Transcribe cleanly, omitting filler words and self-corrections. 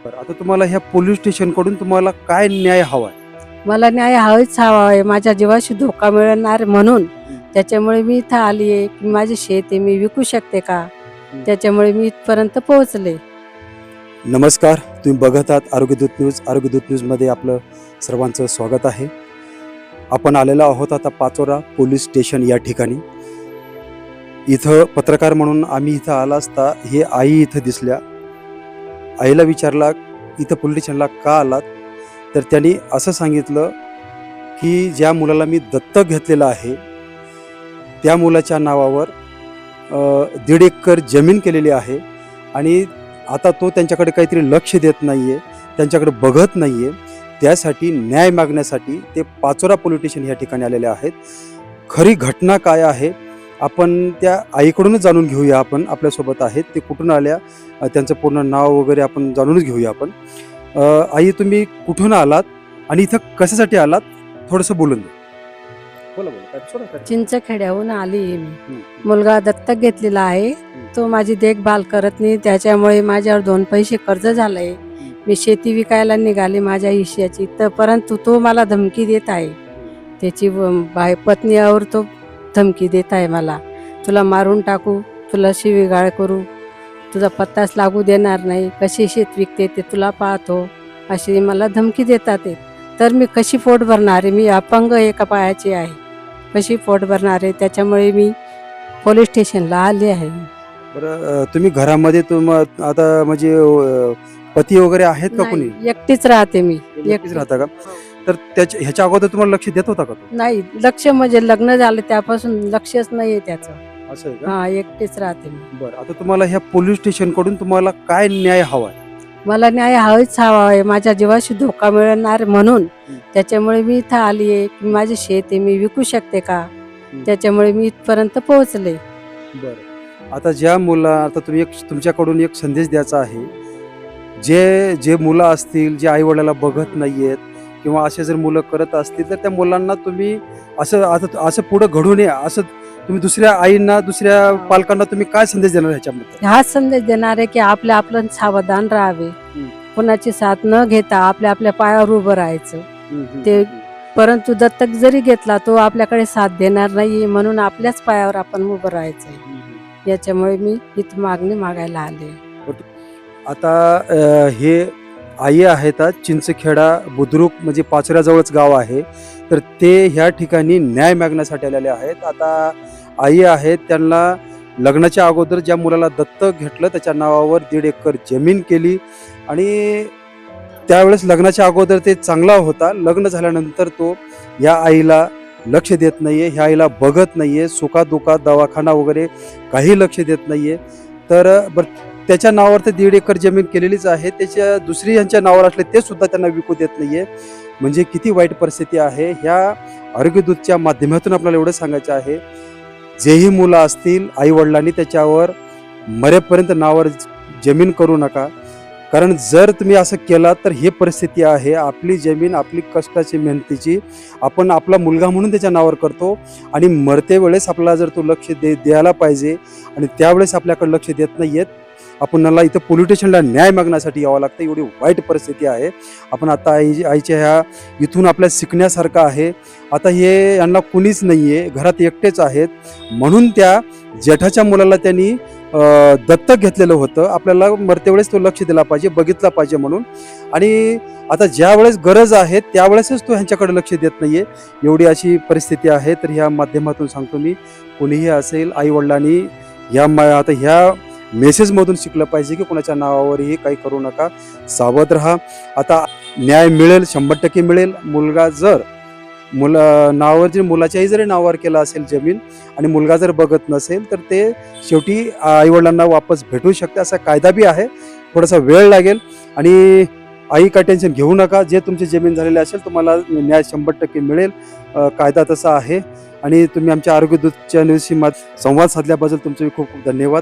बरं, आता तुम्हाला ह्या पोलीस स्टेशनकडून तुम्हाला काय न्याय हवा आहे? मला न्याय हवाच हवा आहे. माझ्या जीवाशी धोका मिळणार म्हणून त्याच्यामुळे मी इथं आली आहे की माझे शेत आहे मी विकू शकते का, त्याच्यामुळे मी इथपर्यंत पोहोचले. नमस्कार, तुम्ही बघत आहात आरोग्यदूत न्यूज. आरोग्यदूत न्यूजमध्ये आपलं सर्वांचं स्वागत आहे. आपण आलेलो आहोत आता पाचोरा पोलीस स्टेशन या ठिकाणी. इथं पत्रकार म्हणून आम्ही इथं आला असता हे आई इथं दिसल्या. आईला विचारला इथं पोलीस स्टेशनला का आलात, तर त्यांनी असं सांगितलं की ज्या मुलाला मी दत्तक घेतलेलं आहे त्या मुलाच्या नावावर 1.5 एकर जमीन केलेली आहे आणि आता तो त्यांच्याकडे काहीतरी लक्ष देत नाही आहे, त्यांच्याकडे बघत नाही आहे. त्यासाठी न्याय मागण्यासाठी ते पाचोरा पोलीस स्टेशन या ठिकाणी आलेले आहेत. खरी घटना काय आहे आपण त्या आईकडूनच जाणून घेऊया. आपण आपल्यासोबत आहेत, ते कुठून आल्या, त्यांचं पूर्ण नाव वगैरे आपण जाणूनच घेऊया आपण. आई, तुम्ही कुठून आलात आणि इथं कशासाठी आलात, थोडंसं बोलून द्या. बोला. चिंचखेड्याहून आली आहे मी. मुलगा दत्तक घेतलेला आहे, तो माझी देखभाल करत नाही, त्याच्यामुळे माझ्यावर 2 पैसे कर्ज झालंय. मी शेती विकायला निघाली माझ्या हिश्श्याची, तर परंतु तो मला धमकी देत आहे. त्याची पत्नीवर तो धमकी देत आहे मला, तुला मारून टाकू, तुला शिवीगाळ करू, तुझा पत्ताच लागू देणार नाही, कशी शेत विकते ते तुला पाहतो, अशी मला धमकी देतात ते. तर मी कशी पोट भरणार आहे? मी अपंग एका पायाची आहे, कशी पोट भरणार आहे? त्याच्यामुळे मी पोलीस स्टेशनला आले आहे. बरं, तुम्ही घरामध्ये आता म्हणजे पती वगैरे आहेत का कोणी? नाही, एकटीच राहते मी. एकटीच राहता का? तर ह्याच्या अगोदर तुम्हाला लक्ष देत होता का तो? नाही, लक्ष म्हणजे लग्न झालं त्यापासून लक्षच नाहीये त्याचं. असं आहे का? हा, एकटीच राहते मी. बरं, आता तुम्हाला ह्या पोलीस स्टेशन कडून तुम्हाला काय न्याय हवा आहे? मला न्याय हवाच हवा आहे. माझ्या जीवाशी धोका मिळणार म्हणून त्याच्यामुळे मी इथं आली आहे की माझे शेत आहे मी विकू शकते का, त्याच्यामुळे मी इथपर्यंत पोहोचले. बरं, आता आता तुम्ही तुमच्याकडून एक संदेश द्यायचा आहे. जे मुलं असतील, जे आई वडिलाला बघत नाहीयेत किंवा असे जर मुलं करत असतील, तर त्या मुलांना तुम्ही असं पुढे घडू नये असं तुम्ही दुसऱ्या आईंना, दुसऱ्या पालकांना तुम्ही काय संदेश देणार ह्याच्यामध्ये? हाच संदेश देणार आहे की आपलं सावधान राहावे, कोणाची साथ न घेता आपल्या पायावर उभं राहायचं. ते परंतु दत्तक जरी घेतला तो आपल्याकडे साथ देणार नाही, म्हणून आपल्याच पायावर आपण उभं राहायचंय. याच्यामुळे मी इथं मागणी मागायला आले. आता हे आई आहेत चिंचखेडा बुद्रुक म्हणजे पाचोऱ्याजवळच गाव आहे, तर ते ह्या ठिकाणी न्याय मागण्यासाठी आलेले आहेत. आता आई आहेत, त्यांना लग्नाच्या अगोदर ज्या मुलाला दत्तक घेतलं त्याच्या नावावर 1.5 एकर जमीन केली आणि त्यावेळेस लग्नाच्या अगोदर ते चांगला होता. लग्न झाल्यानंतर तो या आईला लक्ष देत नाहीये, ह्या आईला बघत नाहीये, सुखादुखात दवाखाना वगैरे काही लक्ष देत नाहीये. तर त्याच्या नावावर ते 1.5 एकर जमीन केलेलीच आहे, त्याच्या दुसरी यांच्या नावावर असले ते सुद्धा त्यांना विकू देत नाहीये. म्हणजे किती वाईट परिस्थिती आहे. ह्या आरोग्यदूतच्या माध्यमातून आपल्याला एवढं सांगायचं आहे, जेही मुलं असतील आई वडिलांनी त्याच्यावर मरेपर्यंत नावावर जमीन करू नका. कारण जर तुम्ही असं केलं तर ही परिस्थिती आहे. आपली जमीन आपली कष्टाची मेहनतीची आपण आपला मुलगा म्हणून त्याच्या नावावर करतो आणि मरते वेळेस आपल्याला जर तो लक्ष द्यायला पाहिजे आणि त्यावेळेस आपल्याकडे लक्ष देत नाहीयेत, आपणाला इथं पोलीस स्टेशनला न्याय मागण्यासाठी यावं लागतं. एवढी वाईट परिस्थिती आहे. आपण आता आईच्या ह्या इथून आपल्या शिकण्यासारखं आहे. आता हे यांना कुणीच नाही आहे, घरात एकटेच आहेत, म्हणून त्या जेठाच्या मुलाला त्यांनी दत्तक घेतलेलं होतं. आपल्याला मरते वेळेस तो लक्ष दिला पाहिजे, बघितला पाहिजे म्हणून. आणि आता ज्या वेळेस गरज आहे त्यावेळेसच तो ह्यांच्याकडे लक्ष देत नाहीये. एवढी अशी परिस्थिती आहे. तर ह्या माध्यमातून सांगतो मी, कोणीही असेल आईवडिलांनी आता ह्या मेसेजमधून शिकलं पाहिजे की कोणाच्या नावावरही काही करू नका, सावध राहा. आता न्याय मिळेल, 100% मिळेल. मुलगा जर नावावर जर मुलाच्याही जरी नावावर केला असेल जमीन आणि मुलगा जर बघत नसेल, तर ते शेवटी आईवडिलांना वापस भेटू शकते. असा कायदा बी आहे. थोडासा वेळ लागेल आणि आई काय टेन्शन घेऊ नका. जे तुमची जमीन झालेली असेल तुम्हाला न्याय 100% मिळेल. कायदा तसा आहे. आणि तुम्ही आमच्या आरोग्यदूतच्या न्यूजशी संवाद साधल्याबद्दल तुमचे खूप खूप धन्यवाद.